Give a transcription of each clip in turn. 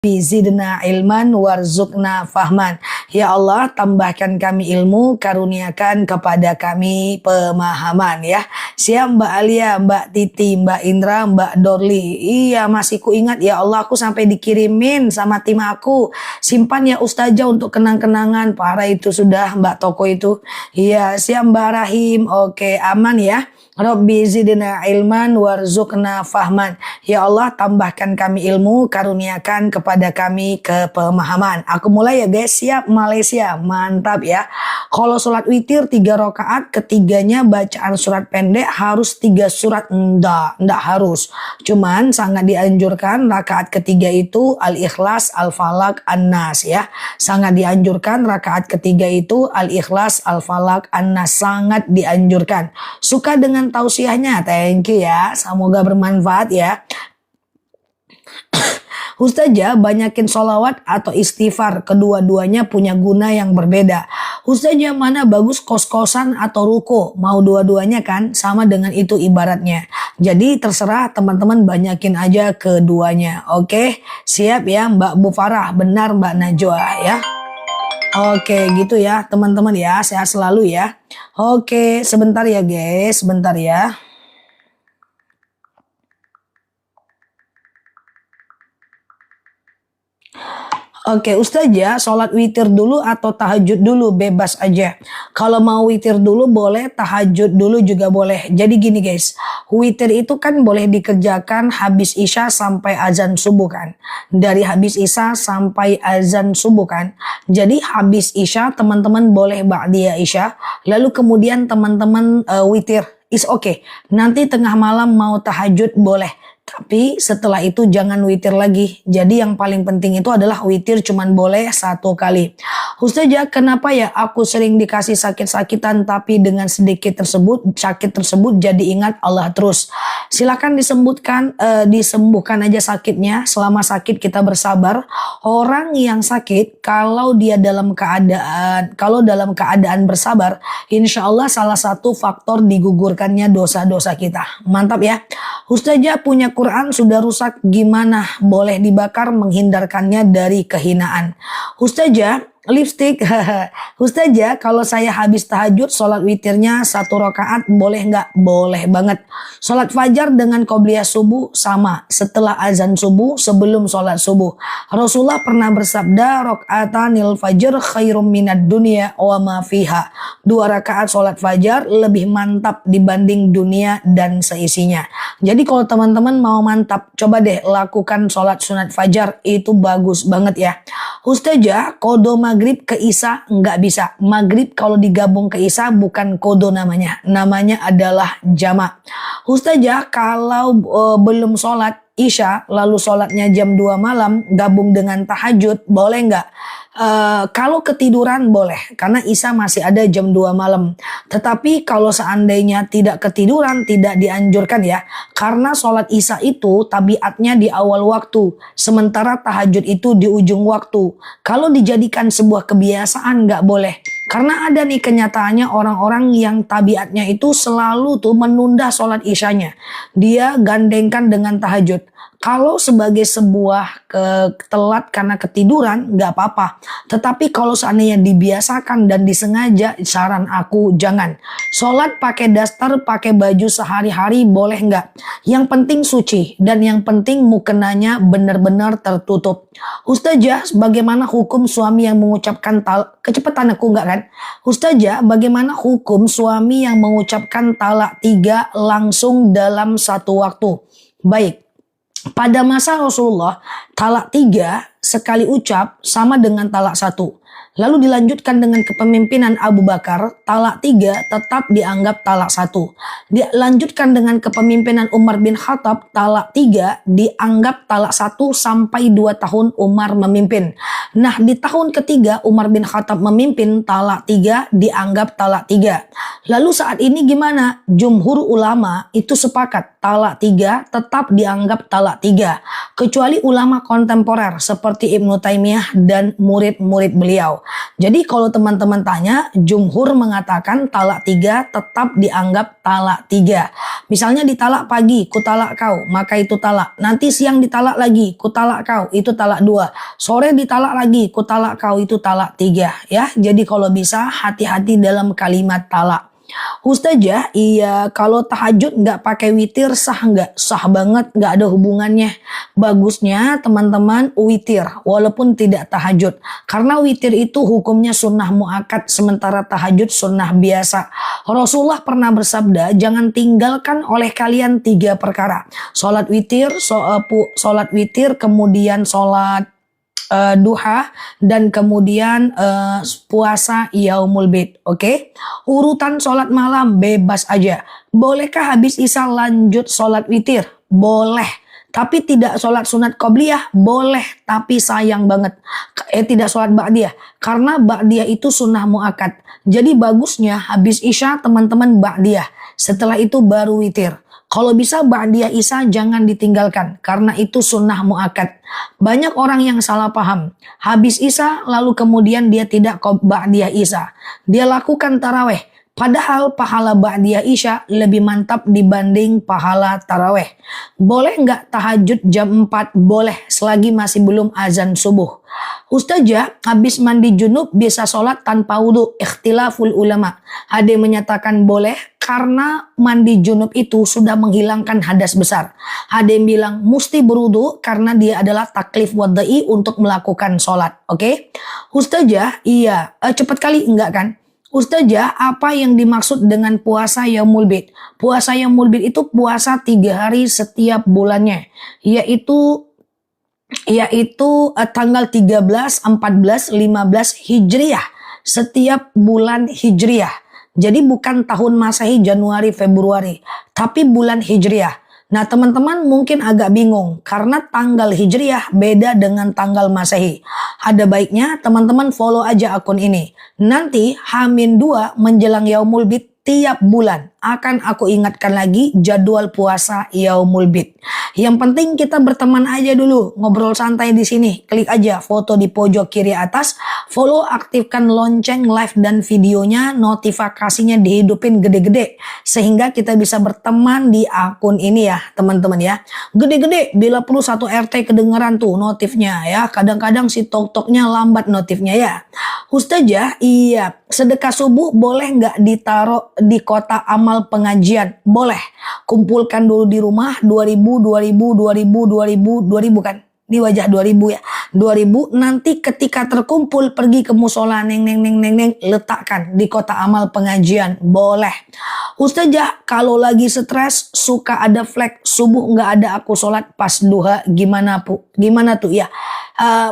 Zidna ilman warzuqna fahman. Ya Allah, tambahkan kami ilmu, karuniakan kepada kami pemahaman ya. Siap Mbak Alia, Mbak Titi, Mbak Indra, Mbak Dorli. Iya, masih ku ingat ya Allah, aku sampai dikirimin sama tim aku. Simpan ya Ustazah untuk kenang-kenangan. Parah itu sudah Mbak Toko itu. Iya, siap Mbak Rahim. Oke, aman ya. Rabbi zidna ilman warzuqna fahman. Ya Allah, tambahkan kami ilmu, karuniakan kepada kami kepemahaman. Aku mulai ya guys, siap Malaysia, mantap ya. Kalau sholat witir 3 rakaat, ketiganya bacaan surat pendek harus 3 surat, enggak harus. Cuman sangat dianjurkan rakaat ketiga itu Al-Ikhlas, Al-Falaq, An-Nas ya. Sangat dianjurkan rakaat ketiga itu Al-Ikhlas, Al-Falaq, An-Nas, sangat dianjurkan. Suka dengan tausiahnya, thank you ya, semoga bermanfaat ya. Ustazah, banyakin sholawat atau istighfar, kedua-duanya punya guna yang berbeda. Ustazah, mana bagus kos-kosan atau ruko? Mau dua-duanya kan, sama dengan itu ibaratnya. Jadi terserah teman-teman, banyakin aja keduanya. Oke, siap ya Mbak Bu Farah, benar Mbak Najwa ya. Oke, gitu ya teman-teman ya, sehat selalu ya. Oke, sebentar ya guys, sebentar ya. Oke, Ustazah, sholat witir dulu atau tahajud dulu? Bebas aja. Kalau mau witir dulu boleh, tahajud dulu juga boleh. Jadi gini guys, witir itu kan boleh dikerjakan habis isya sampai azan subuh kan. Dari habis isya sampai azan subuh kan. Jadi habis isya teman-teman boleh ba'diyah isya. Lalu kemudian teman-teman witir. Is okay. Nanti tengah malam mau tahajud boleh. Tapi setelah itu jangan witir lagi. Jadi yang paling penting itu adalah witir cuman boleh 1 kali. Ustazah, kenapa ya aku sering dikasih sakit-sakitan tapi dengan sedikit tersebut, sakit tersebut jadi ingat Allah terus. Silakan disembuhkan aja sakitnya. Selama sakit kita bersabar. Orang yang sakit kalau dalam keadaan bersabar, insya Allah salah satu faktor digugurkannya dosa-dosa kita. Mantap ya. Ustazah, punya Quran sudah rusak, gimana? Boleh dibakar menghindarkannya dari kehinaan. Ustazah, lipstick. Ustazah, kalau saya habis tahajud sholat witirnya 1 rakaat boleh nggak? Boleh banget. Sholat fajar dengan qobliyah subuh sama, setelah azan subuh, sebelum sholat subuh. Rasulullah pernah bersabda, rokaatanil fajr khairum minad dunya wa ma fiha. 2 rakaat sholat fajar lebih mantap dibanding dunia dan seisinya. Jadi kalau teman-teman mau mantap, coba deh lakukan sholat sunat fajar, itu bagus banget ya. Ustazah, kodo maghrib ke isya nggak bisa. Maghrib kalau digabung ke isya bukan kodo namanya. Namanya adalah jamak. Ustazah, kalau belum sholat isya lalu sholatnya jam 2 malam gabung dengan tahajud, boleh nggak? Kalau ketiduran boleh, karena isya masih ada jam 2 malam. Tetapi kalau seandainya tidak ketiduran, tidak dianjurkan ya. Karena sholat isya itu tabiatnya di awal waktu, sementara tahajud itu di ujung waktu. Kalau dijadikan sebuah kebiasaan nggak boleh. Karena ada nih kenyataannya orang-orang yang tabiatnya itu selalu tuh menunda sholat isyanya. Dia gandengkan dengan tahajud. Kalau sebagai sebuah telat karena ketiduran nggak apa-apa. Tetapi kalau seandainya dibiasakan dan disengaja, saran aku jangan. Sholat pakai daster, pakai baju sehari-hari boleh nggak? Yang penting suci dan yang penting mukenanya benar-benar tertutup. Ustazah, bagaimana hukum suami yang mengucapkan kecepatan aku nggak kan? Ustazah, bagaimana hukum suami yang mengucapkan talak 3 langsung dalam 1 waktu? Baik. Pada masa Rasulullah, talak 3 sekali ucap sama dengan talak 1. Lalu dilanjutkan dengan kepemimpinan Abu Bakar, talak 3 tetap dianggap talak 1. Dilanjutkan dengan kepemimpinan Umar bin Khattab, talak 3 dianggap talak 1 sampai 2 tahun Umar memimpin. Nah, di tahun ketiga Umar bin Khattab memimpin, talak 3 dianggap talak 3. Lalu saat ini gimana? Jumhur ulama itu sepakat talak 3 tetap dianggap talak 3. Kecuali ulama kontemporer seperti Ibnu Taimiyah dan murid-murid beliau. Jadi kalau teman-teman tanya, jumhur mengatakan talak 3 tetap dianggap talak 3. Misalnya ditalak pagi, kutalak kau, maka itu talak. Nanti siang ditalak lagi, kutalak kau, itu talak 2. Sore ditalak lagi, kutalak kau, itu talak 3. Ya, jadi kalau bisa hati-hati dalam kalimat talak. Ustazah, iya kalau tahajud nggak pakai witir sah nggak? Sah banget, nggak ada hubungannya. Bagusnya teman-teman witir walaupun tidak tahajud. Karena witir itu hukumnya sunnah muakkad sementara tahajud sunnah biasa. Rasulullah pernah bersabda, jangan tinggalkan oleh kalian 3 perkara. Sholat witir, kemudian sholat duha, dan kemudian puasa yaumul bid. Oke? Urutan sholat malam bebas aja. Bolehkah habis isya lanjut sholat witir? Boleh. Tapi tidak sholat sunat qobliyah? Boleh. Tapi sayang banget. Tidak sholat ba'diyah. Karena ba'diyah itu sunnah muakkad. Jadi bagusnya habis isya teman-teman ba'diyah. Setelah itu baru witir. Kalau bisa ba'diyah isya jangan ditinggalkan karena itu sunnah muakkad. Banyak orang yang salah paham. Habis isya lalu kemudian dia tidak ba'diyah isya. Dia lakukan taraweh. Padahal pahala ba'diyah isya lebih mantap dibanding pahala taraweh. Boleh nggak tahajud jam 4? Boleh selagi masih belum azan subuh. Ustazah, habis mandi junub bisa sholat tanpa wudhu. Ikhtilaful ulama. Ada yang menyatakan boleh karena mandi junub itu sudah menghilangkan hadas besar. Ada yang bilang mesti berwudhu karena dia adalah taklif wadai untuk melakukan sholat. Oke? Ustazah, iya. Cepat kali enggak kan? Ustazah, apa yang dimaksud dengan puasa yaumul bid? Puasa yaumul bid itu puasa 3 hari setiap bulannya. Yaitu tanggal 13, 14, 15 Hijriah. Setiap bulan Hijriah. Jadi bukan tahun Masehi Januari, Februari. Tapi bulan Hijriah. Nah teman-teman mungkin agak bingung. Karena tanggal Hijriah beda dengan tanggal Masehi. Ada baiknya teman-teman follow aja akun ini. Nanti H-2 menjelang Yaumul Bid tiap bulan akan aku ingatkan lagi jadwal puasa yaumul bid. Yang penting kita berteman aja dulu, ngobrol santai di sini. Klik aja foto di pojok kiri atas, follow, aktifkan lonceng live dan videonya, notifikasinya dihidupin gede-gede sehingga kita bisa berteman di akun ini ya, teman-teman ya. Gede-gede bila perlu 1 RT kedengeran tuh notifnya ya. Kadang-kadang si tok-toknya lambat notifnya ya. Ustazah, iya, sedekah subuh boleh nggak ditaruh di kotak amal pengajian? Boleh. Kumpulkan dulu di rumah 2000 kan. Di wajah 2000 ya. 2000 nanti ketika terkumpul pergi ke musola neng letakkan di kotak amal pengajian. Boleh. Ustazah, kalau lagi stres suka ada flag subuh nggak ada aku sholat pas duha gimana tuh ya?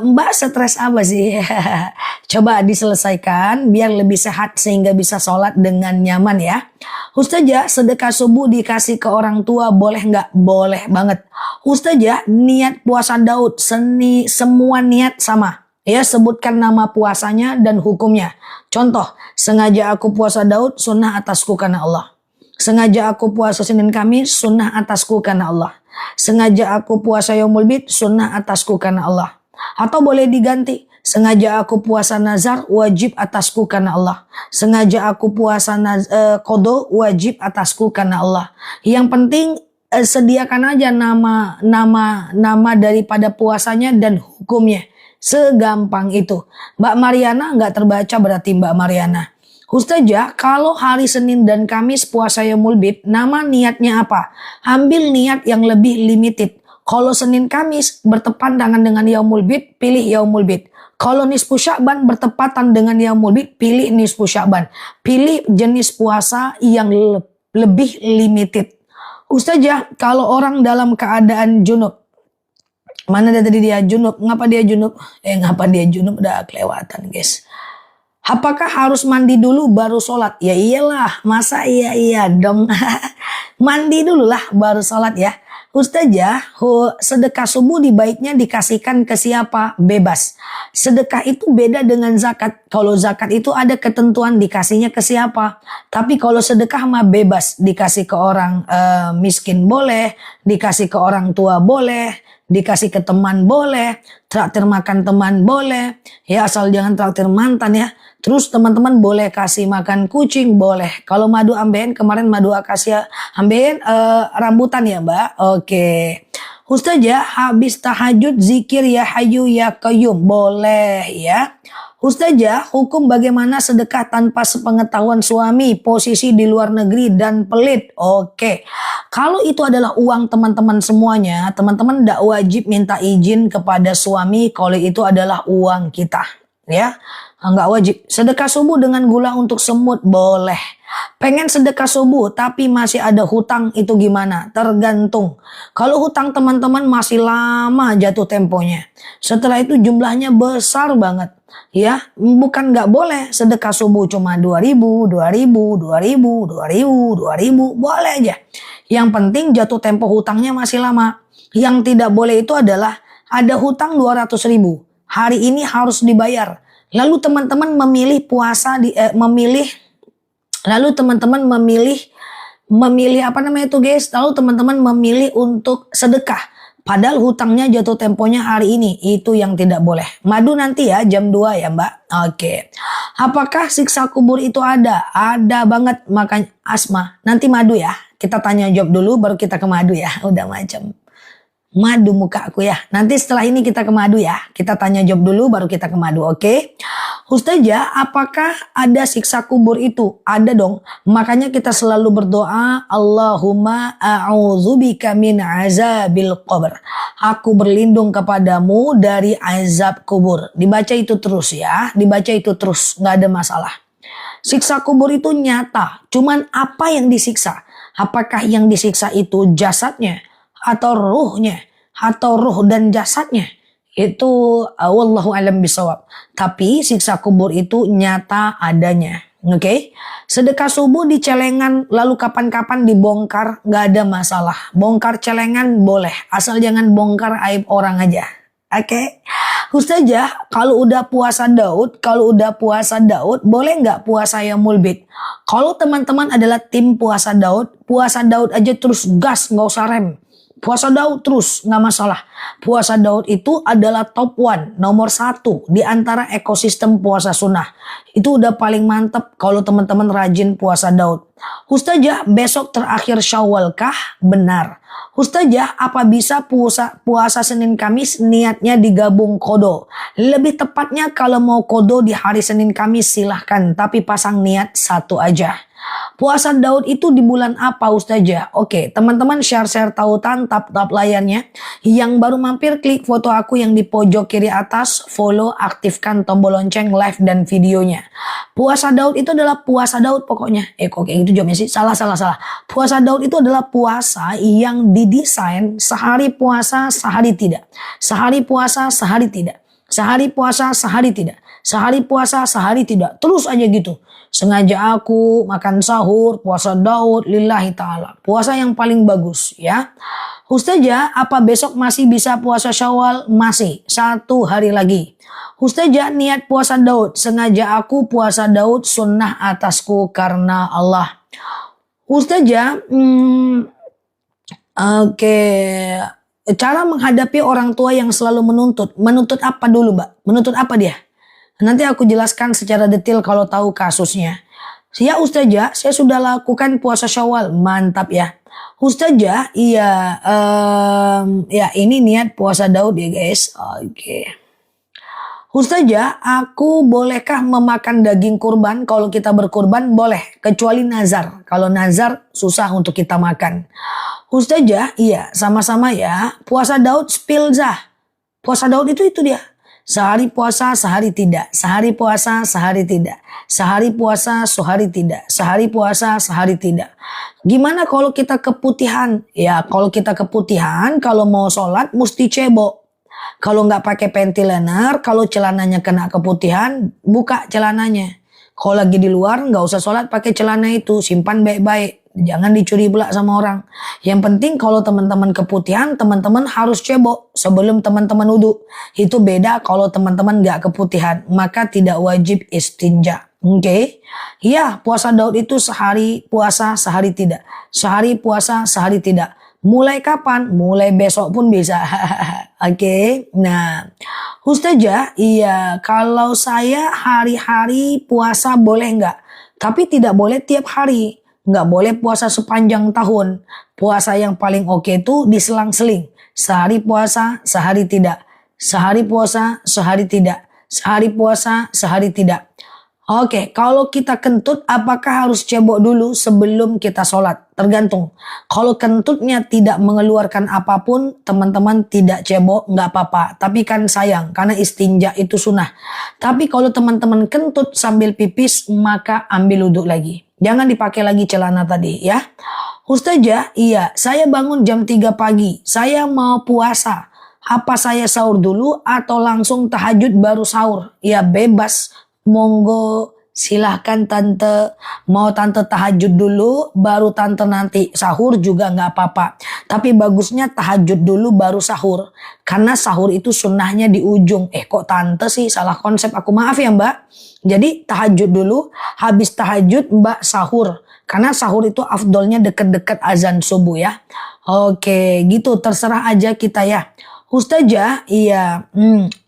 Mbak stres apa sih? Coba diselesaikan biar lebih sehat sehingga bisa sholat dengan nyaman ya. Ustazah, sedekah subuh dikasih ke orang tua boleh nggak? Boleh banget. Ustazah, niat puasa Daud semua niat sama. Ya, sebutkan nama puasanya dan hukumnya. Contoh, sengaja aku puasa Daud, sunnah atasku karena Allah. Sengaja aku puasa Senin Kamis, sunnah atasku karena Allah. Sengaja aku puasa Yaumul Bid, sunnah atasku karena Allah. Atau boleh diganti, sengaja aku puasa nazar, wajib atasku karena Allah. Sengaja aku puasa qadha, wajib atasku karena Allah. Yang penting sediakan aja nama daripada puasanya dan hukumnya. Segampang itu. Mbak Mariana nggak terbaca berarti Mbak Mariana. Ustazah, kalau hari Senin dan Kamis puasa Yaumul Bid, nama niatnya apa? Ambil niat yang lebih limited. Kalau Senin Kamis bertepatan dengan Yaumul Bid, pilih Yaumul Bid. Kalau nisfu Sya'ban bertepatan dengan Yaumul Bid, pilih nisfu Sya'ban. Pilih jenis puasa yang lebih limited. Ustazah, kalau orang dalam keadaan junub, mana tadi dia junub? Ngapa dia junub? Udah kelewatan guys. Apakah harus mandi dulu baru sholat? Ya iyalah, masa iya dong. Mandi dulu lah baru sholat ya. Ustazah, sedekah subuh baiknya dikasihkan ke siapa? Bebas. Sedekah itu beda dengan zakat. Kalau zakat itu ada ketentuan dikasihnya ke siapa. Tapi kalau sedekah mah bebas. Dikasih ke orang miskin boleh, dikasih ke orang tua boleh, dikasih ke teman boleh, traktir makan teman boleh, ya asal jangan traktir mantan ya. Terus teman-teman boleh kasih makan kucing boleh. Kalau madu ambeien kemarin madu akasya ambeien rambutan ya Mbak. Oke. Ustazah habis tahajud zikir ya hayu ya qayyum boleh ya. Ustazah, hukum bagaimana sedekah tanpa sepengetahuan suami, posisi di luar negeri dan pelit? Oke. Kalau itu adalah uang teman-teman semuanya, teman-teman tidak wajib minta izin kepada suami kalau itu adalah uang kita. Ya, nggak wajib. Sedekah subuh dengan gula untuk semut boleh. Pengen sedekah subuh tapi masih ada hutang itu gimana? Tergantung. Kalau hutang teman-teman masih lama jatuh temponya. Setelah itu jumlahnya besar banget. Ya, bukan nggak boleh sedekah subuh cuma 2.000, 2.000, 2.000, 2.000, 2.000, boleh aja. Yang penting jatuh tempo hutangnya masih lama. Yang tidak boleh itu adalah ada hutang 200.000. Hari ini harus dibayar. Lalu teman-teman memilih memilih apa namanya itu guys? Lalu teman-teman memilih untuk sedekah. Padahal hutangnya jatuh temponya hari ini. Itu yang tidak boleh. Madu nanti ya jam 2 ya Mbak. Oke. Apakah siksa kubur itu ada? Ada banget. Makanya Asma. Nanti madu ya. Kita tanya jawab dulu baru kita ke madu ya. Udah macam madu muka aku ya. Nanti setelah ini kita ke madu ya. Kita tanya jawab dulu baru kita ke madu. Oke. Ustazah, apakah ada siksa kubur itu? Ada dong. Makanya kita selalu berdoa, Allahumma a'udzubika min azabil qabr. Aku berlindung kepadamu dari azab kubur. Dibaca itu terus ya. Dibaca itu terus. Nggak ada masalah. Siksa kubur itu nyata. Cuman apa yang disiksa? Apakah yang disiksa itu jasadnya? Atau ruhnya? Atau ruh dan jasadnya? Itu wallahu alam bisawab. Tapi siksa kubur itu nyata adanya. Oke. Sedekah subuh di celengan lalu kapan-kapan dibongkar nggak ada masalah. Bongkar celengan boleh. Asal jangan bongkar aib orang aja. Oke. Ustazah, kalau udah puasa Daud, boleh nggak puasa Yaumul Bid? Kalau teman-teman adalah tim puasa Daud aja terus gas, nggak usah rem. Puasa Daud terus, nggak masalah. Puasa Daud itu adalah top 1, nomor 1 di antara ekosistem puasa sunnah. Itu udah paling mantep kalau teman-teman rajin puasa Daud. Ustazah, besok terakhir Syawal kah? Benar. Ustazah, apa bisa puasa Senin Kamis niatnya digabung kodo? Lebih tepatnya kalau mau kodo di hari Senin Kamis silahkan, tapi pasang niat satu aja. Puasa Daud itu di bulan apa Ustazah? Oke, teman-teman share tautan tap layarnya. Yang baru mampir klik foto aku yang di pojok kiri atas, follow, aktifkan tombol lonceng live dan videonya. Puasa Daud itu adalah puasa Daud pokoknya. Kok kayak gitu jawabnya sih? Salah. Puasa Daud itu adalah puasa yang didesain sehari puasa, sehari tidak. Sehari puasa, sehari tidak. Sehari puasa, sehari tidak. Sehari puasa, sehari tidak. Terus aja gitu. Sengaja aku makan sahur, puasa Daud, lillahi ta'ala. Puasa yang paling bagus ya. Ustazah, apa besok masih bisa puasa Syawal? Masih, 1 hari lagi. Ustazah, niat puasa Daud. Sengaja aku puasa Daud, sunnah atasku karena Allah. Ustazah, oke. Cara menghadapi orang tua yang selalu menuntut. Menuntut apa dulu Mbak? Menuntut apa dia? Nanti aku jelaskan secara detail kalau tahu kasusnya. Ya Ustazah, saya sudah lakukan puasa Syawal. Mantap ya. Ustazah, iya. Ya ini niat puasa Daud ya guys. Oke. Ustazah, aku bolehkah memakan daging kurban? Kalau kita berkurban boleh. Kecuali nazar. Kalau nazar susah untuk kita makan. Ustazah, iya sama-sama ya. Puasa Daud spilzah. Puasa Daud itu dia. Sehari puasa, sehari tidak. Sehari puasa, sehari tidak. Sehari puasa, sehari tidak. Sehari puasa, sehari tidak. Gimana kalau kita keputihan? Ya kalau kita keputihan, kalau mau sholat mesti cebok. Kalau nggak pakai panty liner, kalau celananya kena keputihan, buka celananya. Kalau lagi di luar nggak usah sholat pakai celana itu, simpan baik-baik. Jangan dicuri pula sama orang. Yang penting kalau teman-teman keputihan, teman-teman harus cebok sebelum teman-teman wudhu. Itu beda kalau teman-teman gak keputihan, maka tidak wajib istinja. Oke. Ya, puasa Daud itu sehari puasa, sehari tidak. Sehari puasa, sehari tidak. Mulai kapan? Mulai besok pun bisa. Oke. Nah, Ustazah, iya, kalau saya hari-hari puasa boleh nggak? Tapi tidak boleh tiap hari. Nggak boleh puasa sepanjang tahun. Puasa yang paling oke itu diselang-seling. Sehari puasa, sehari tidak. Sehari puasa, sehari tidak. Sehari puasa, sehari tidak. Oke, kalau kita kentut apakah harus cebok dulu sebelum kita sholat? Tergantung. Kalau kentutnya tidak mengeluarkan apapun, teman-teman tidak cebok, nggak apa-apa. Tapi kan sayang, karena istinja itu sunnah. Tapi kalau teman-teman kentut sambil pipis, maka ambil wudhu lagi. Jangan dipakai lagi celana tadi ya. Ustazah, iya, saya bangun jam 3 pagi. Saya mau puasa. Apa saya sahur dulu atau langsung tahajud baru sahur? Ya bebas. Monggo, silahkan tante. Mau tante tahajud dulu, baru tante nanti sahur juga nggak apa-apa. Tapi bagusnya tahajud dulu baru sahur. Karena sahur itu sunnahnya di ujung. Kok tante sih, salah konsep aku, maaf ya mbak. Jadi tahajud dulu, habis tahajud mbak sahur. Karena sahur itu afdolnya deket-deket azan subuh ya. Oke, gitu, terserah aja kita ya. Ustazah, iya,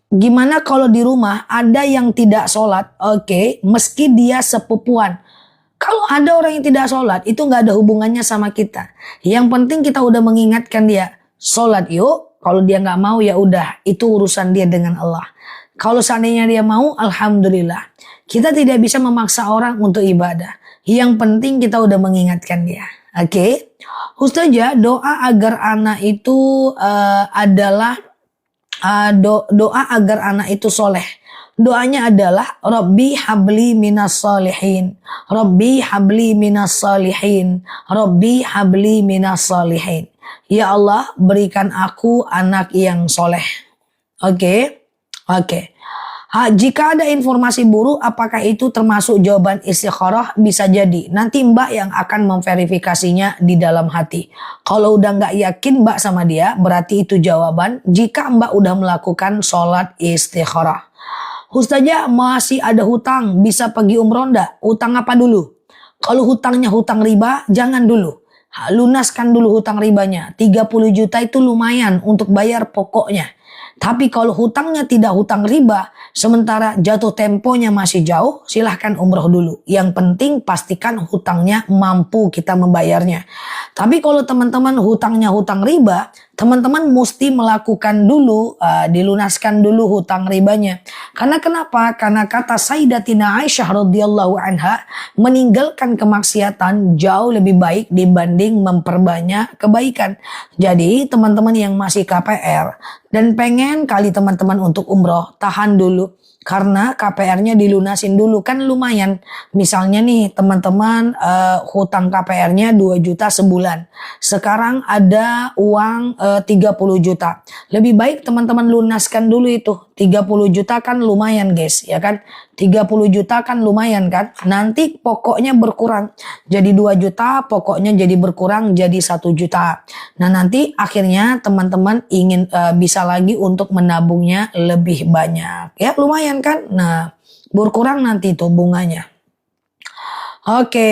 gimana kalau di rumah ada yang tidak sholat? Oke, meski dia sepupuan. Kalau ada orang yang tidak sholat, itu nggak ada hubungannya sama kita. Yang penting kita udah mengingatkan dia, sholat yuk. Kalau dia nggak mau ya udah, itu urusan dia dengan Allah. Kalau seandainya dia mau, alhamdulillah. Kita tidak bisa memaksa orang untuk ibadah. Yang penting kita udah mengingatkan dia. Oke, Ustazah, doa agar anak itu adalah doa agar anak itu soleh. Doanya adalah Rabbi habli minas salihin, Rabbi habli minas salihin, Rabbi habli minas salihin. Ya Allah, berikan aku anak yang soleh. Oke. Jika ada informasi buruk, apakah itu termasuk jawaban istikharah? Bisa jadi. Nanti mbak yang akan memverifikasinya di dalam hati. Kalau udah nggak yakin mbak sama dia, berarti itu jawaban. Jika mbak udah melakukan sholat istikharah. Ustazah, masih ada hutang, bisa pergi umroh ndak? Hutang apa dulu? Kalau hutangnya hutang riba, jangan dulu. Lunaskan dulu hutang ribanya. 30 juta itu lumayan untuk bayar pokoknya. Tapi kalau hutangnya tidak hutang riba, sementara jatuh temponya masih jauh, silahkan umroh dulu. Yang penting pastikan hutangnya mampu kita membayarnya. Tapi kalau teman-teman hutangnya hutang riba, teman-teman mesti melakukan dulu, dilunaskan dulu hutang ribanya. Karena kenapa? Karena kata Sayyidatina Aisyah radhiyallahu anha, meninggalkan kemaksiatan jauh lebih baik dibanding memperbanyak kebaikan. Jadi teman-teman yang masih KPR dan pengen kali teman-teman untuk umroh, tahan dulu. Karena KPR-nya dilunasin dulu, kan lumayan. Misalnya nih teman-teman hutang KPR-nya 2 juta sebulan. Sekarang ada uang 30 juta. Lebih baik teman-teman lunaskan dulu itu. 30 juta kan lumayan guys, ya kan? 30 juta kan lumayan kan? Nanti pokoknya berkurang. Jadi 2 juta, pokoknya jadi berkurang jadi 1 juta. Nah nanti akhirnya teman-teman ingin bisa lagi untuk menabungnya lebih banyak. Ya lumayan kan? Nah berkurang nanti itu bunganya. Oke.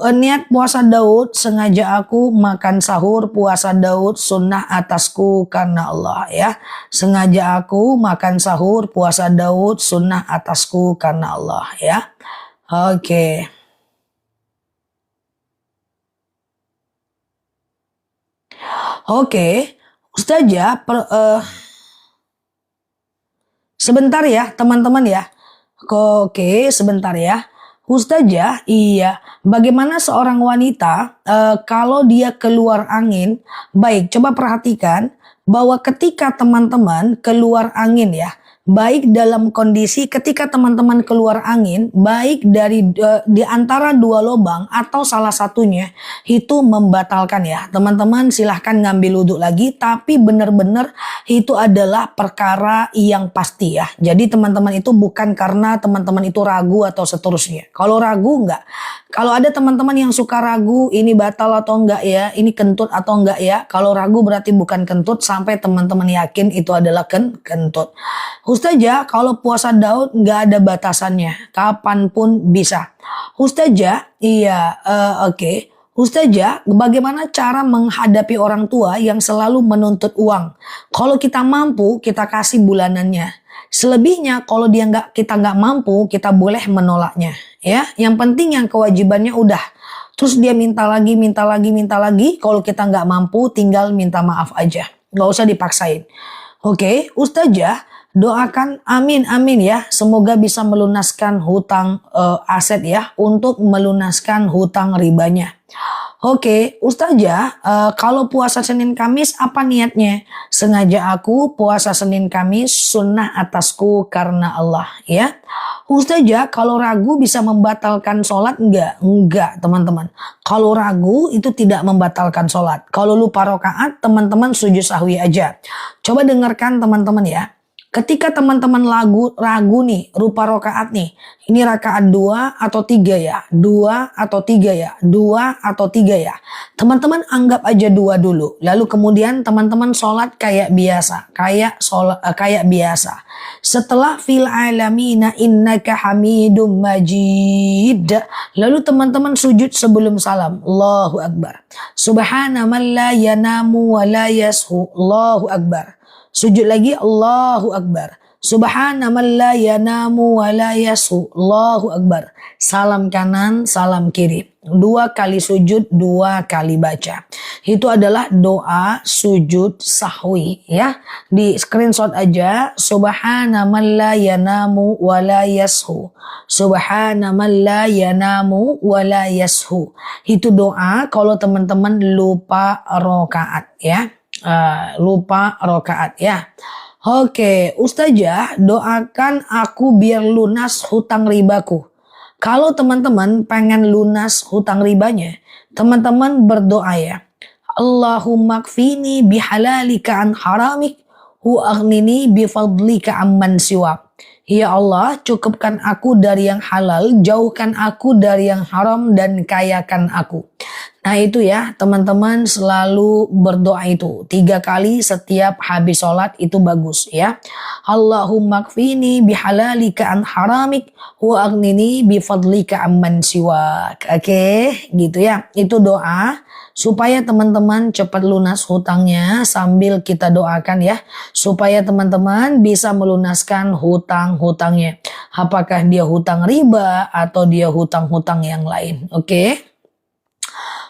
Niat puasa Daud, sengaja aku makan sahur puasa Daud sunnah atasku karena Allah ya. Sengaja aku makan sahur puasa Daud sunnah atasku karena Allah ya. Oke. Oke. Ustazah, sebentar ya teman-teman ya. Oke, sebentar ya. Ustazah, iya. Bagaimana seorang wanita kalau dia keluar angin? Baik, coba perhatikan bahwa ketika teman-teman keluar angin ya, baik dalam kondisi ketika teman-teman keluar angin, baik dari di antara dua lubang atau salah satunya, itu membatalkan ya. Teman-teman silahkan ngambil wudhu lagi, tapi benar-benar itu adalah perkara yang pasti ya. Jadi teman-teman itu bukan karena teman-teman itu ragu atau seterusnya. Kalau ragu enggak. Kalau ada teman-teman yang suka ragu, ini batal atau enggak ya, ini kentut atau enggak ya. Kalau ragu berarti bukan kentut sampai teman-teman yakin itu adalah kentut. Ustazah, kalau puasa Daud enggak ada batasannya, kapanpun bisa. Ustazah, iya, oke. Ustazah, bagaimana cara menghadapi orang tua yang selalu menuntut uang? Kalau kita mampu, kita kasih bulanannya. Selebihnya, kalau kita nggak mampu, kita boleh menolaknya. Ya, yang penting yang kewajibannya udah. Terus dia minta lagi, minta lagi, minta lagi. Kalau kita nggak mampu, tinggal minta maaf aja. Nggak usah dipaksain. Oke, Ustazah, doakan amin amin ya. Semoga bisa melunaskan hutang aset ya. Untuk melunaskan hutang ribanya. Oke, Ustazah, kalau puasa Senin Kamis apa niatnya? Sengaja aku puasa Senin Kamis sunnah atasku karena Allah ya. Ustazah, kalau ragu bisa membatalkan sholat enggak? Enggak teman-teman. Kalau ragu itu tidak membatalkan sholat. Kalau lupa rakaat teman-teman sujud sahwi aja. Coba dengarkan teman-teman ya. Ketika teman-teman ragu nih, rupa rakaat nih. Ini rakaat 2 atau 3 ya? 2 atau 3 ya? 2 atau 3 ya? Teman-teman anggap aja 2 dulu. Lalu kemudian teman-teman sholat kayak biasa. Kayak biasa. Setelah fil alamina innaka hamidum majid. Lalu teman-teman sujud sebelum salam. Allahu Akbar. Subhana man la yanamu wa la yashu. Allahu Akbar. Sujud lagi Allahu Akbar. Subhana man la yanamu wa la yasu. Allahu Akbar. Salam kanan, salam kiri. 2 kali sujud, 2 kali baca. Itu adalah doa sujud sahwi ya. Di screenshot aja. Subhana man la yanamu wa la yasu. Subhana man la yanamu wa la yasu. Itu doa kalau teman-teman lupa rakaat ya. Lupa rakaat ya. Oke, Ustazah, doakan aku biar lunas hutang ribaku. Kalau teman-teman pengen lunas hutang ribanya, teman-teman berdoa ya. Allahumma kfini bihalalika an haramik wa aghnini bifadlika amman siwak. Ya Allah, cukupkan aku dari yang halal, jauhkan aku dari yang haram dan kayakan aku. Nah itu ya teman-teman selalu berdoa itu 3 kali setiap habis sholat itu bagus ya. Allahumma kfini bihalalika an haramik wa aghnini bifadlika amman siwak. Oke, gitu ya. Itu doa supaya teman-teman cepat lunas hutangnya sambil kita doakan ya. Supaya teman-teman bisa melunaskan hutang-hutangnya. Apakah dia hutang riba atau dia hutang-hutang yang lain. Oke.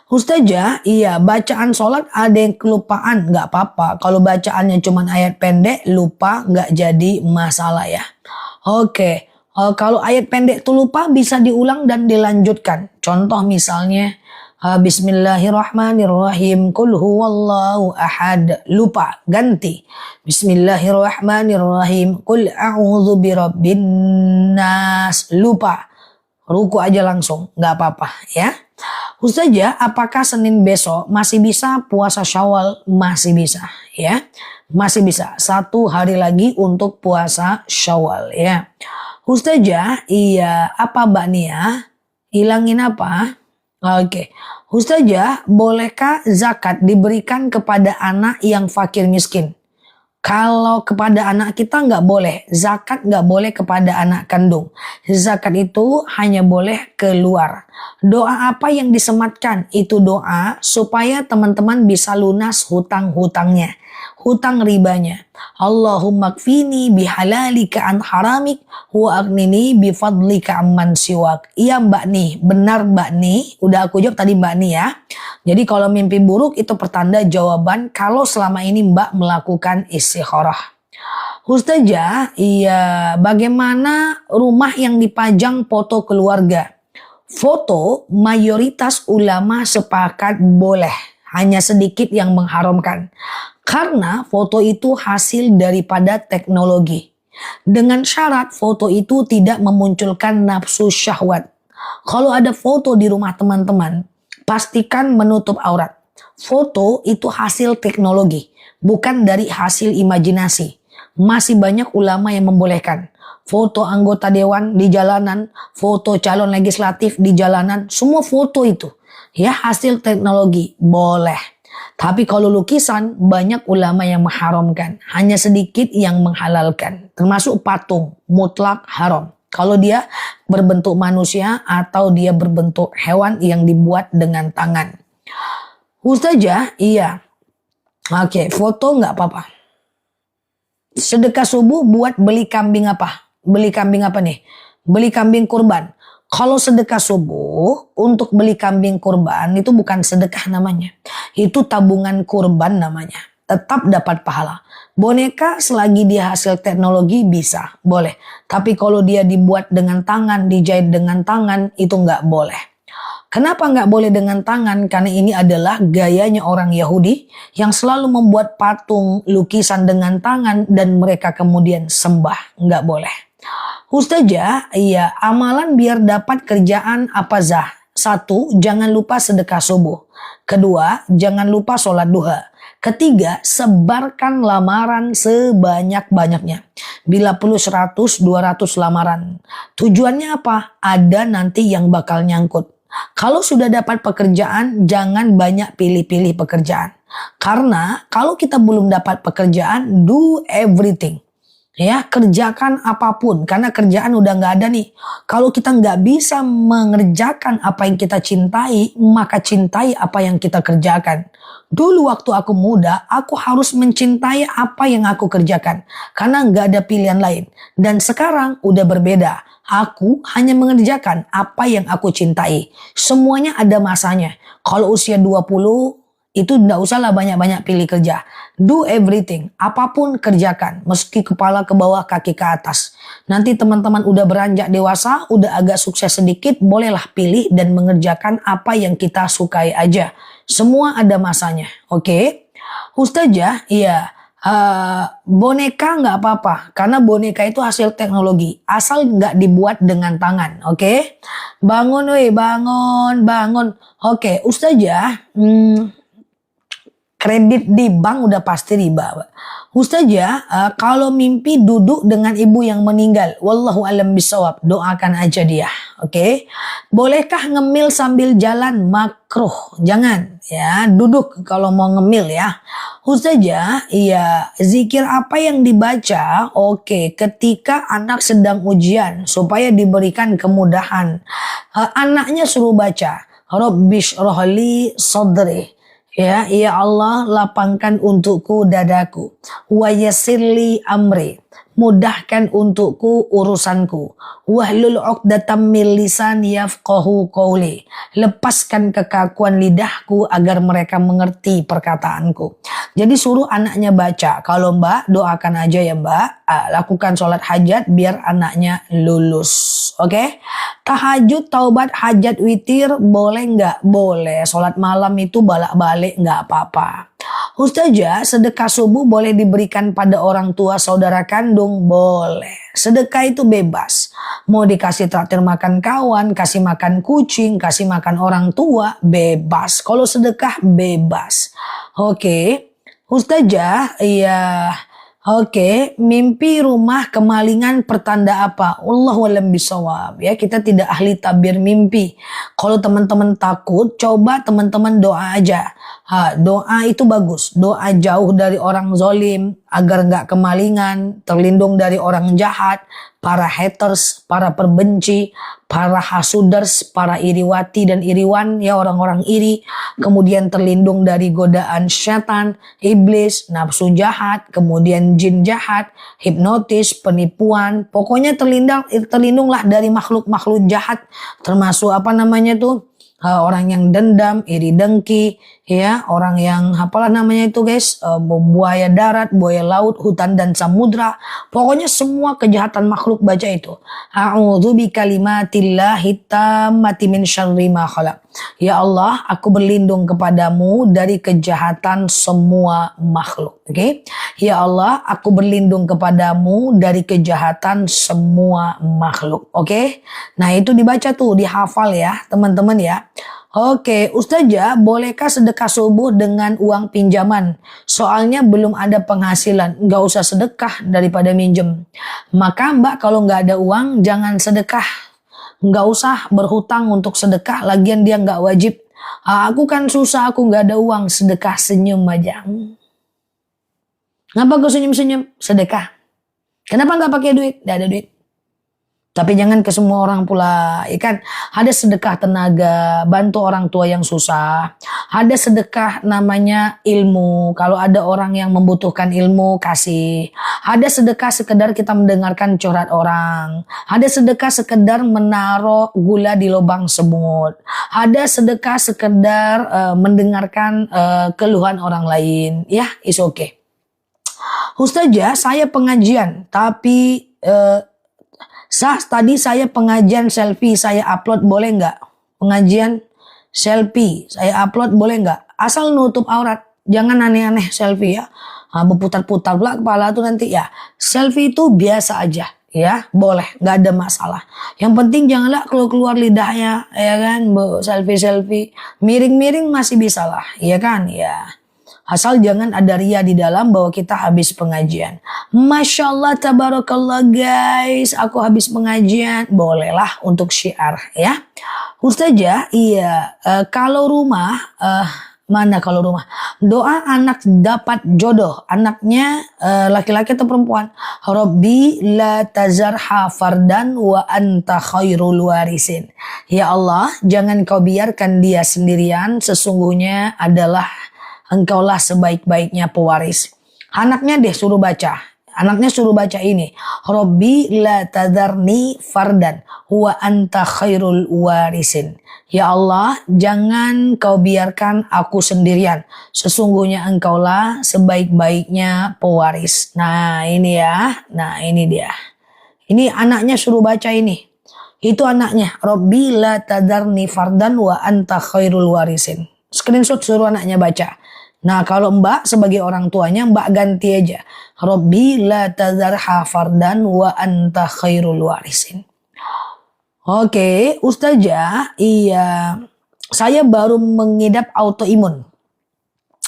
Ustazah, iya bacaan sholat ada yang kelupaan, nggak apa-apa. Kalau bacaannya cuma ayat pendek, lupa nggak jadi masalah ya. Oke, kalau ayat pendek itu lupa bisa diulang dan dilanjutkan. Contoh misalnya, Bismillahirrahmanirrahim, Qul huwallahu ahad, lupa, ganti. Bismillahirrahmanirrahim, Qul a'udzu birabbin nas, lupa. Ruku aja langsung, nggak apa-apa ya. Ustazah, apakah Senin besok masih bisa puasa Syawal? Masih bisa ya. Masih bisa. 1 hari lagi untuk puasa Syawal ya. Ustazah, iya apa Mbak Nia? Hilangin apa? Oke. Ustazah, bolehkah zakat diberikan kepada anak yang fakir miskin? Kalau kepada anak kita nggak boleh, zakat nggak boleh kepada anak kandung. Zakat itu hanya boleh keluar. Doa apa yang disematkan? Itu doa supaya teman-teman bisa lunas hutang-hutangnya. Hutang ribanya. Allahumma kfini bihalalika an haramik wa aghnini bifadlika amman siwak. Iya Mbak Nih, benar Mbak Nih. Udah aku jawab tadi Mbak Nih ya. Jadi kalau mimpi buruk itu pertanda jawaban kalau selama ini Mbak melakukan istikharah. Ustazah, iya bagaimana rumah yang dipajang foto keluarga? Foto mayoritas ulama sepakat boleh. Hanya sedikit yang mengharamkan. Karena foto itu hasil daripada teknologi. Dengan syarat foto itu tidak memunculkan nafsu syahwat. Kalau ada foto di rumah teman-teman, pastikan menutup aurat. Foto itu hasil teknologi, bukan dari hasil imajinasi. Masih banyak ulama yang membolehkan. Foto anggota dewan di jalanan, foto calon legislatif di jalanan, semua foto itu. Ya, hasil teknologi, boleh. Tapi kalau lukisan, banyak ulama yang mengharamkan. Hanya sedikit yang menghalalkan. Termasuk patung, mutlak haram. Kalau dia berbentuk manusia atau dia berbentuk hewan yang dibuat dengan tangan. Ustazah, iya. Oke, foto nggak apa-apa. Sedekah subuh buat beli kambing apa? Beli kambing apa nih? Beli kambing kurban. Kalau sedekah subuh untuk beli kambing kurban itu bukan sedekah namanya. Itu tabungan kurban namanya. Tetap dapat pahala. Boneka selagi dia hasil teknologi bisa, boleh. Tapi kalau dia dibuat dengan tangan, dijahit dengan tangan, itu nggak boleh. Kenapa nggak boleh dengan tangan? Karena ini adalah gayanya orang Yahudi yang selalu membuat patung lukisan dengan tangan dan mereka kemudian sembah. Nggak boleh. Ustazah, iya, amalan biar dapat kerjaan apa Zah? 1, jangan lupa sedekah subuh. 2, jangan lupa sholat duha. 3, sebarkan lamaran sebanyak-banyaknya. Bila perlu 100, 200 lamaran. Tujuannya apa? Ada nanti yang bakal nyangkut. Kalau sudah dapat pekerjaan, jangan banyak pilih-pilih pekerjaan. Karena kalau kita belum dapat pekerjaan, do everything. Ya, kerjakan apapun. Karena kerjaan udah nggak ada nih. Kalau kita nggak bisa mengerjakan apa yang kita cintai, maka cintai apa yang kita kerjakan. Dulu waktu aku muda, aku harus mencintai apa yang aku kerjakan. Karena nggak ada pilihan lain. Dan sekarang udah berbeda. Aku hanya mengerjakan apa yang aku cintai. Semuanya ada masanya. Kalau usia 20, itu tidak usahlah banyak-banyak pilih kerja. Do everything. Apapun kerjakan. Meski kepala ke bawah, kaki ke atas. Nanti teman-teman udah beranjak dewasa, udah agak sukses sedikit, bolehlah pilih dan mengerjakan apa yang kita sukai aja. Semua ada masanya. Oke? Ustazah, iya. Boneka nggak apa-apa. Karena boneka itu hasil teknologi. Asal nggak dibuat dengan tangan. Oke? Bangun, weh. Bangun. Oke, Ustazah. Kredit di bank udah pasti riba. Ustazah, kalau mimpi duduk dengan ibu yang meninggal, wallahu alam bisawab, doakan aja dia. Oke? Bolehkah ngemil sambil jalan? Makruh. Jangan ya, duduk kalau mau ngemil ya. Ustazah, iya, zikir apa yang dibaca? Oke, ketika anak sedang ujian supaya diberikan kemudahan. Anaknya suruh baca, Rabbish rohli sadri. Ya Allah, lapangkan untukku dadaku. Wa yassirli amri. Mudahkan untukku urusanku. Wahlul 'uqdatam min lisani yafqahu qawli. Lepaskan kekakuan lidahku agar mereka mengerti perkataanku. Jadi suruh anaknya baca. Kalau Mbak, doakan aja ya Mbak. Lakukan sholat hajat biar anaknya lulus. Oke? Tahajud, taubat, hajat, witir boleh nggak? Boleh. Sholat malam itu balak-balik nggak apa-apa. Ustazah, sedekah subuh boleh diberikan pada orang tua saudara kandung? Boleh. Sedekah itu bebas. Mau dikasih traktir makan kawan, kasih makan kucing, kasih makan orang tua, bebas. Kalau sedekah bebas. Oke. Ustazah, iya. Oke, mimpi rumah kemalingan pertanda apa? Wallahu a'lam bishawab. Ya, kita tidak ahli tabir mimpi. Kalau teman-teman takut, coba teman-teman doa aja. Doa itu bagus. Doa jauh dari orang zolim, agar nggak kemalingan, terlindung dari orang jahat, para haters, para perbenci, para hasuders, para iriwati dan iriwan, ya orang-orang iri, kemudian terlindung dari godaan syaitan, iblis, nafsu jahat, kemudian jin jahat, hipnotis, penipuan, pokoknya terlindunglah dari makhluk-makhluk jahat, termasuk apa namanya tuh, orang yang dendam, iri dengki, Ya, orang yang apalah namanya itu guys, buaya darat, buaya laut, hutan dan samudra, pokoknya semua kejahatan makhluk baca itu. A'udzu bikalimatillahi tammati min syarri ma khalaq. Ya Allah, aku berlindung kepadamu dari kejahatan semua makhluk. Oke? Ya Allah, aku berlindung kepadamu dari kejahatan semua makhluk. Oke? Nah, itu dibaca tuh, dihafal ya, teman-teman ya. Oke, Ustazah, bolehkah sedekah subuh dengan uang pinjaman? Soalnya belum ada penghasilan, nggak usah sedekah daripada minjem. Maka Mbak kalau nggak ada uang jangan sedekah. Nggak usah berhutang untuk sedekah, lagian dia nggak wajib. Aku kan susah, aku nggak ada uang, sedekah senyum aja. Ngapa gue senyum-senyum? Sedekah. Kenapa nggak pakai duit? Nggak ada duit. Tapi jangan ke semua orang pula, ya kan? Ada sedekah tenaga, bantu orang tua yang susah. Ada sedekah namanya ilmu, kalau ada orang yang membutuhkan ilmu, kasih. Ada sedekah sekedar kita mendengarkan curhat orang. Ada sedekah sekedar menaruh gula di lubang semut. Ada sedekah sekedar mendengarkan keluhan orang lain. Ya, it's okay. Ustazah, saya pengajian, tapi... tadi saya pengajian selfie saya upload boleh nggak? Pengajian selfie saya upload boleh nggak? Asal nutup aurat, jangan aneh-aneh selfie ya. Berputar-putar pula kepala tuh nanti ya. Selfie itu biasa aja ya, boleh, nggak ada masalah. Yang penting janganlah keluar lidahnya, ya kan? Selfie, miring-miring masih bisa lah, ya kan? Ya. Asal jangan ada ria di dalam bahwa kita habis pengajian. Masya Allah, tabarakallah guys, aku habis pengajian. Bolehlah untuk syiar ya. Ustazah, iya, kalau rumah, mana kalau rumah? Doa anak dapat jodoh. Anaknya laki-laki atau perempuan? Rabbi la tazarha fardan wa anta khairul warisin. Ya Allah, jangan kau biarkan dia sendirian, sesungguhnya adalah engkaulah sebaik-baiknya pewaris. Anaknya deh suruh baca. Anaknya suruh baca ini. Rabbi la tadarni fardan wa anta khairul warisin. Ya Allah, jangan kau biarkan aku sendirian. Sesungguhnya engkaulah sebaik-baiknya pewaris. Nah ini ya. Nah ini dia. Ini anaknya suruh baca ini. Itu anaknya. Rabbi la tadarni fardan wa anta khairul warisin. Screenshot suruh anaknya baca. Nah kalau mbak sebagai orang tuanya mbak ganti aja. Rabbi la tazarha fardan wa anta khairul warisin. Oke, Ustazah, iya, saya baru mengidap autoimun.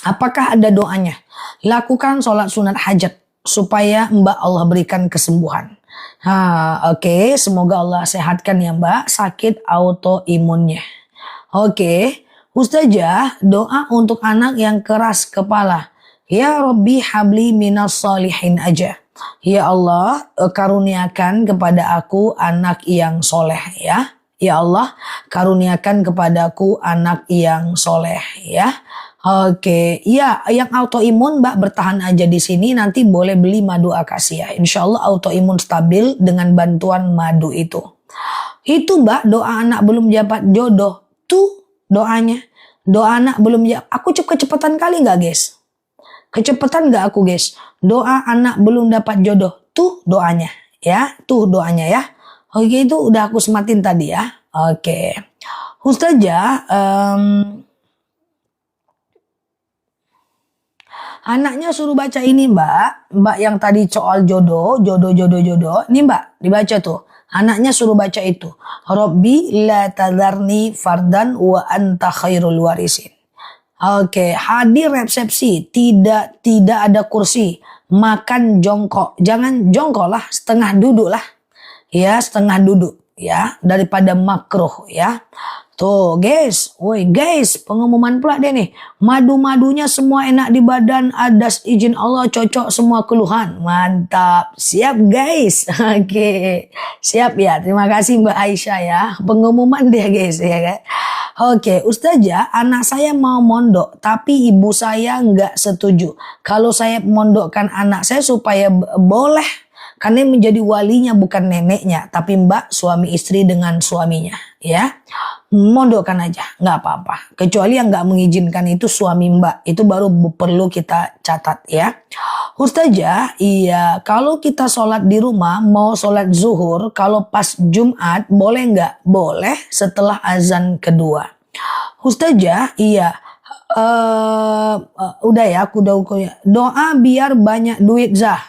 Apakah ada doanya? Lakukan sholat sunat hajat supaya mbak Allah berikan kesembuhan. Oke, semoga Allah sehatkan ya mbak sakit autoimunnya. Oke. Ustazah, doa untuk anak yang keras kepala. Ya Rabbi habli minas solihin aja. Ya Allah, karuniakan kepada aku anak yang soleh ya. Ya Allah, karuniakan kepadaku anak yang soleh ya. Oke, ya yang autoimun mbak bertahan aja di sini, nanti boleh beli madu akasia. Insya Allah autoimun stabil dengan bantuan madu itu. Itu mbak doa anak belum dapat jodoh. Tuh doanya. Doa anak belum ya. Aku kecepatan kali nggak guys? Kecepatan nggak aku guys? Doa anak belum dapat jodoh. Tuh doanya ya. Tuh doanya ya. Oke itu udah aku sematin tadi ya. Oke. Ustazah. Anaknya suruh baca ini mbak. Mbak yang tadi soal jodoh. Ini mbak dibaca tuh. Anaknya suruh baca itu. Rabbi la tadharni fardan wa anta khairul warisin. Oke, hadir resepsi, tidak ada kursi, makan jongkok. Jangan jongkok lah, setengah duduk lah. Ya, setengah duduk ya, daripada makruh ya. Tuh guys, woi guys, pengumuman pula deh nih. Madu-madunya semua enak di badan, ada izin Allah, cocok semua keluhan. Mantap, siap guys. Oke, siap ya. Terima kasih Mbak Aisyah ya. Pengumuman deh guys ya kan. Oke, Ustazah, anak saya mau mondok, tapi ibu saya nggak setuju. Kalau saya mondokkan anak saya supaya boleh. Karena yang menjadi walinya bukan neneknya, tapi mbak suami istri dengan suaminya. Ya, mondokkan aja, nggak apa-apa. Kecuali yang nggak mengizinkan itu suami mbak, itu baru perlu kita catat ya. Ustazah, iya kalau kita sholat di rumah mau sholat zuhur, kalau pas Jumat boleh nggak? Boleh setelah azan kedua. Ustazah, iya. Udah ya, aku udah doa biar banyak duit Zah.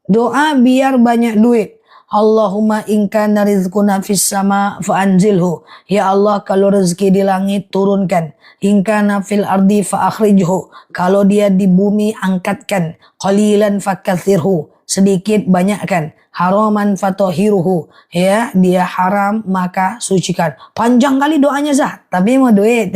Doa biar banyak duit. Allahumma in kana rizquna fis sama fa'anzilhu. Ya Allah, kalau rezeki di langit turunkan. In kana fil ardi fa'akhrijhu. Kalau dia di bumi angkatkan. Qalilan fakathirhu. Sedikit banyakkan. Haraman fatohiruhu. Ya, dia haram maka sucikan. Panjang kali doanya Zah, tapi mau duit.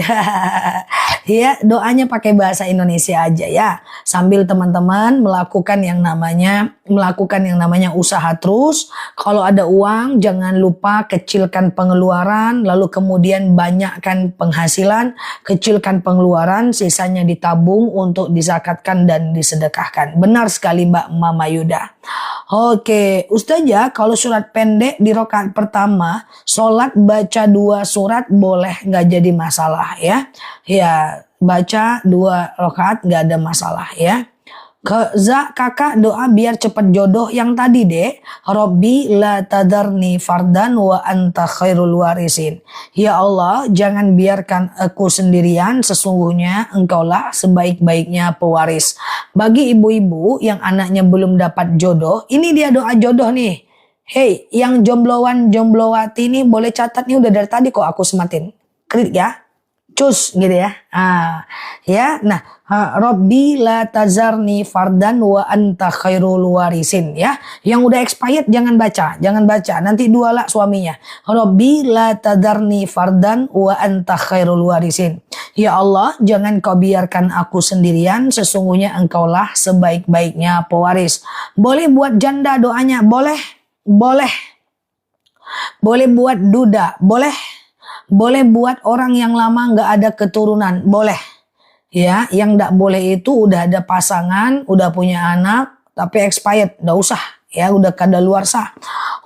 Ya, doanya pakai bahasa Indonesia aja ya. Sambil teman-teman melakukan yang namanya usaha terus. Kalau ada uang jangan lupa kecilkan pengeluaran, lalu kemudian banyakkan penghasilan, kecilkan pengeluaran, sisanya ditabung untuk dizakatkan dan disedekahkan. Benar sekali Mbak Mama Yuda. Oke, Ustazah, kalau surat pendek di rakaat pertama, sholat baca 2 surat boleh, nggak jadi masalah ya. Ya, baca 2 rakaat nggak ada masalah ya. Kakak doa biar cepat jodoh yang tadi deh. Robbi la tadarni fardan wa anta khairul warisin. Ya Allah, jangan biarkan aku sendirian, sesungguhnya engkaulah sebaik-baiknya pewaris. Bagi ibu-ibu yang anaknya belum dapat jodoh, ini dia doa jodoh nih. Hey, yang jomblowan jomblowati nih boleh catat nih, udah dari tadi kok aku sematin. Klik ya. Cus gitu ya. Ya. Nah, Robbi la tazarni fardan wa anta khairul warisin ya. Yang udah expired jangan baca. Nanti 2 lah suaminya. Robbi la tazarni fardan wa anta khairul warisin. Ya Allah, jangan kau biarkan aku sendirian, sesungguhnya engkaulah sebaik-baiknya pewaris. Boleh buat janda doanya, boleh. Boleh buat duda, boleh. Boleh buat orang yang lama nggak ada keturunan, boleh. Ya, yang nggak boleh itu udah ada pasangan, udah punya anak, tapi expired, nggak usah. Ya, udah kadaluarsa.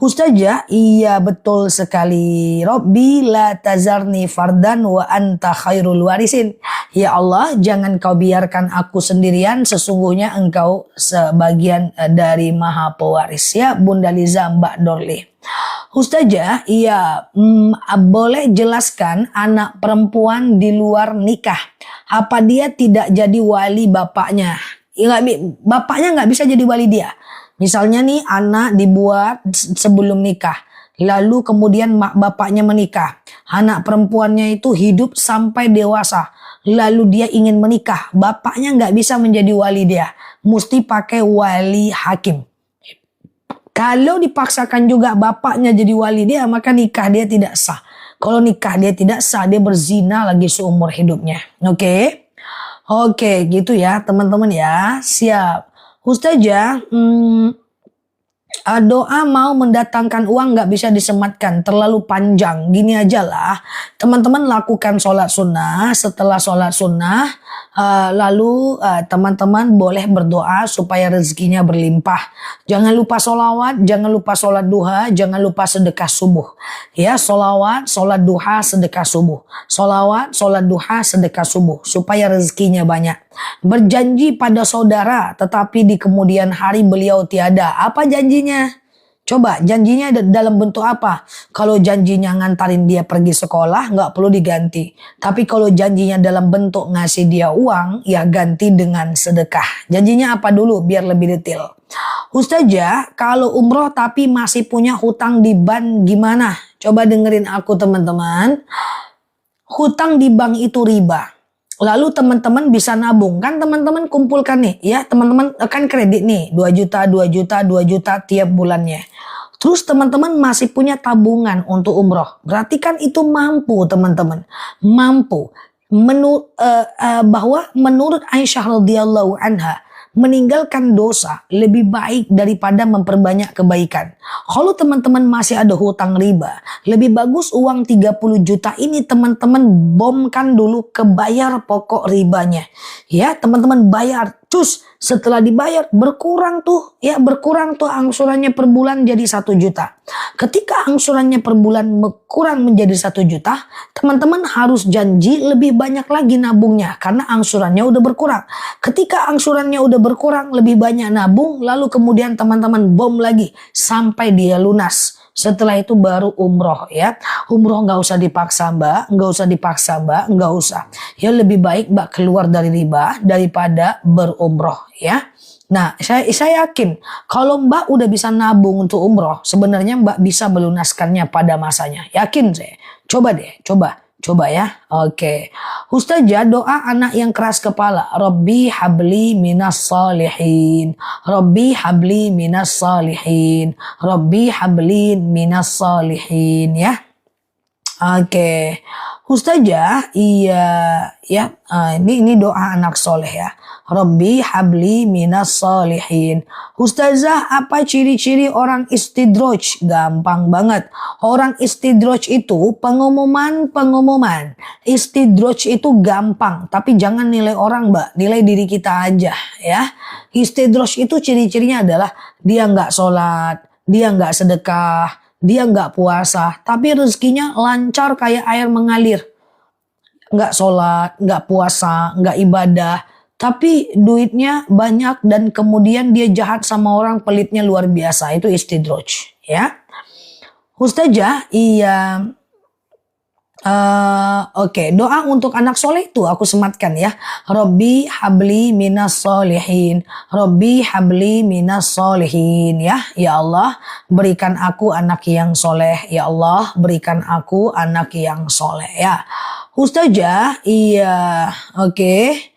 Ustazah, iya betul sekali. Robbi la tazarni fardan wa anta khairul warisin. Ya Allah, jangan kau biarkan aku sendirian, sesungguhnya engkau sebagian dari maha pewaris. Ya, Bunda Liza Mbak Dorli. Ustazah, iya boleh jelaskan anak perempuan di luar nikah. Apa dia tidak jadi wali bapaknya? Ya, bapaknya nggak bisa jadi wali dia. Misalnya nih anak dibuat sebelum nikah. Lalu kemudian bapaknya menikah. Anak perempuannya itu hidup sampai dewasa. Lalu dia ingin menikah. Bapaknya nggak bisa menjadi wali dia. Mesti pakai wali hakim. Kalau dipaksakan juga bapaknya jadi wali dia, maka nikah dia tidak sah. Kalau nikah dia tidak sah, dia berzina lagi seumur hidupnya. Oke, gitu ya teman-teman ya. Siap. Ustazah, doa mau mendatangkan uang nggak bisa disematkan, terlalu panjang. Gini aja lah, teman-teman lakukan sholat sunnah. Setelah sholat sunnah, lalu teman-teman boleh berdoa supaya rezekinya berlimpah. Jangan lupa sholawat, jangan lupa sholat duha, jangan lupa sedekah subuh. Ya, sholawat, sholat duha, sedekah subuh. Sholawat, sholat duha, sedekah subuh. Supaya rezekinya banyak. Berjanji pada saudara, tetapi di kemudian hari beliau tiada. Apa janjinya? Coba janjinya dalam bentuk apa? Kalau janjinya ngantarin dia pergi sekolah, nggak perlu diganti. Tapi kalau janjinya dalam bentuk ngasih dia uang, ya ganti dengan sedekah. Janjinya apa dulu biar lebih detail. Ustazah, kalau umroh tapi masih punya hutang di bank gimana? Coba dengerin aku teman-teman. Hutang di bank itu riba. Lalu teman-teman bisa nabung. Kan teman-teman kumpulkan nih. Ya teman-teman kan kredit nih. 2 juta, 2 juta, 2 juta tiap bulannya. Terus teman-teman masih punya tabungan untuk umroh. Berarti kan itu mampu teman-teman. Mampu. Bahwa menurut Aisyah radhiyallahu anha, meninggalkan dosa lebih baik daripada memperbanyak kebaikan. Kalau teman-teman masih ada hutang riba, lebih bagus uang 30 juta ini teman-teman bomkan dulu ke bayar pokok ribanya. Ya, teman-teman bayar, Cus, setelah dibayar berkurang tuh angsurannya per bulan jadi 1 juta. Ketika angsurannya per bulan berkurang menjadi 1 juta, teman-teman harus janji lebih banyak lagi nabungnya karena angsurannya udah berkurang. Ketika angsurannya udah berkurang, lebih banyak nabung, lalu kemudian teman-teman bom lagi sampai dia lunas. Setelah itu baru umroh ya. Umroh nggak usah dipaksa mbak, nggak usah. Ya lebih baik mbak keluar dari riba daripada berumroh ya. Nah saya yakin kalau mbak udah bisa nabung untuk umroh, sebenarnya mbak bisa melunaskannya pada masanya. Yakin saya. Coba ya. Oke. Ustazah, doa anak yang keras kepala. Rabbi habli minas salihin. Rabbi habli minas salihin. Rabbi habli minas salihin ya. Oke. Ustazah, iya ya. Ini doa anak soleh ya. Rabbi habli minas salihin. Ustazah, apa ciri-ciri orang istidroj? Gampang banget. Orang istidroj itu pengumuman. Istidroj itu gampang, tapi jangan nilai orang mbak, nilai diri kita aja ya. Istidroj itu ciri-cirinya adalah dia nggak sholat, dia nggak sedekah, dia nggak puasa, tapi rezekinya lancar kayak air mengalir. Nggak sholat, nggak puasa, nggak ibadah, tapi duitnya banyak dan kemudian dia jahat sama orang, pelitnya luar biasa. Itu istidroj ya. Ustazah, iya. Oke, doa untuk anak soleh itu aku sematkan ya. Rabbi habli minas solihin. Rabbi habli minas solihin ya. Ya Allah, berikan aku anak yang soleh. Ya Allah, berikan aku anak yang soleh ya. Ustazah, iya. Oke,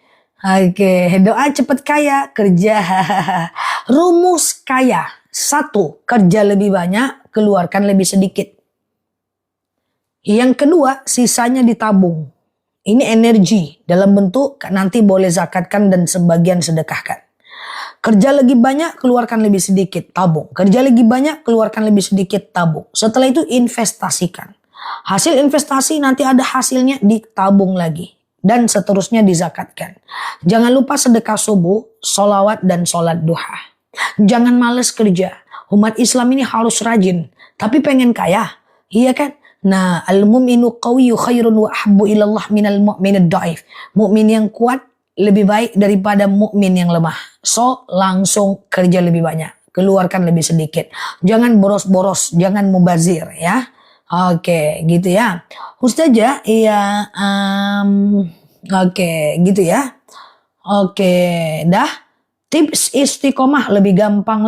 doa cepet kaya, kerja. Rumus kaya. 1, kerja lebih banyak, keluarkan lebih sedikit. Yang kedua, sisanya ditabung. Ini energi dalam bentuk nanti boleh zakatkan dan sebagian sedekahkan. Kerja lebih banyak, keluarkan lebih sedikit, tabung. Kerja lebih banyak, keluarkan lebih sedikit, tabung. Setelah itu investasikan. Hasil investasi nanti ada hasilnya, ditabung lagi. Dan seterusnya dizakatkan. Jangan lupa sedekah subuh, sholawat dan sholat duha. Jangan males kerja. Umat Islam ini harus rajin. Tapi pengen kaya. Iya kan? Nah, al-mu'minu qawiyyu khairun wa ahabbu ilallah minal mu'minid dhaif. Mukmin yang kuat lebih baik daripada mukmin yang lemah. So, langsung kerja lebih banyak, keluarkan lebih sedikit. Jangan boros-boros, jangan mubazir ya. Oke, gitu ya. Ustazah, iya oke, gitu ya. Oke, dah. Tips istiqomah lebih gampang lagi.